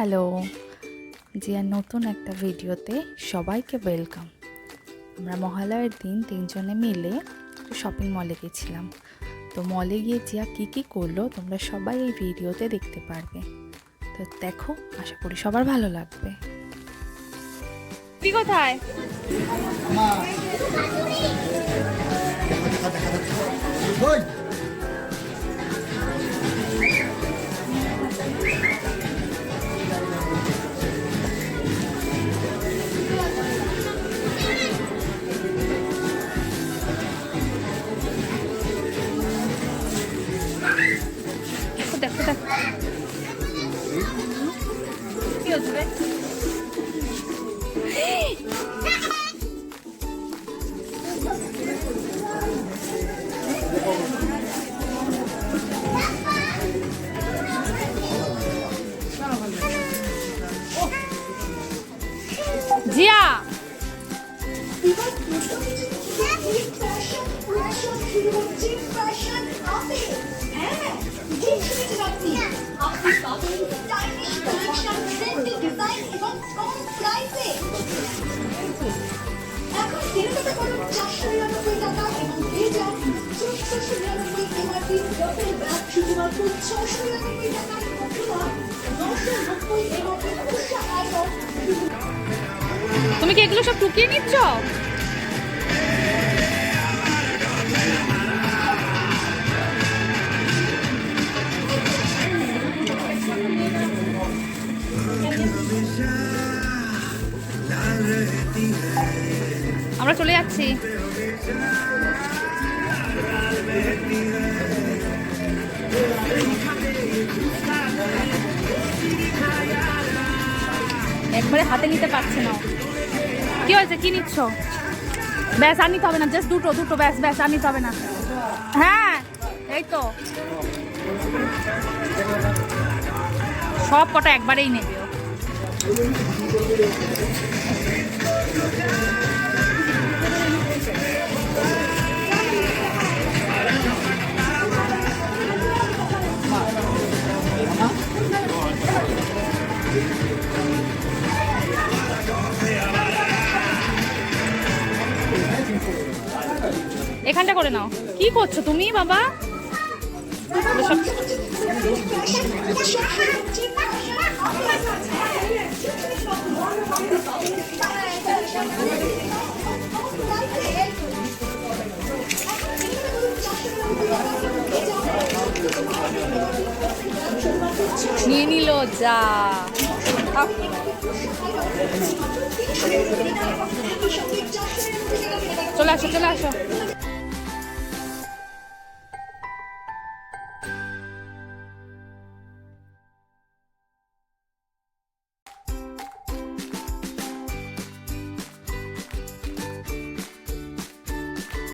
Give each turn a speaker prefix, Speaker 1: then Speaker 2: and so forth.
Speaker 1: Hello, জিয়ার নতুন একটা ভিডিওতে সবাইকে ওয়েলকাম। আমরা মহালয়ার দিন তিনজনে মিলে শপিং মলে গেছিলাম। তো মলে গিয়ে জিয়া কী কী করলো তোমরা সবাই এই ভিডিওতে দেখতে পারবে। তো দেখো, আশা করি সবার ভালো লাগবে। কোথায় দেখো দেখো কি হচ্ছে? জিয়া তুমি কি এগুলো সব টুকিয়ে নিচ্ছ? আমরা চলে যাচ্ছি। একবারে হাতে নিতে পারছি না। কি হয়েছে, কি নিচ্ছ? ব্যাস আর নিতে হবে না, জাস্ট দুটো দুটো ব্যাস ব্যাস আর নিতে হবে না। হ্যাঁ এই তো সব কটা একবারেই নেবে ও। এখানটা করে নাও। কি করছো তুমি বাবা? নিয়ে নিল যা। চলে আসো চলে আসো।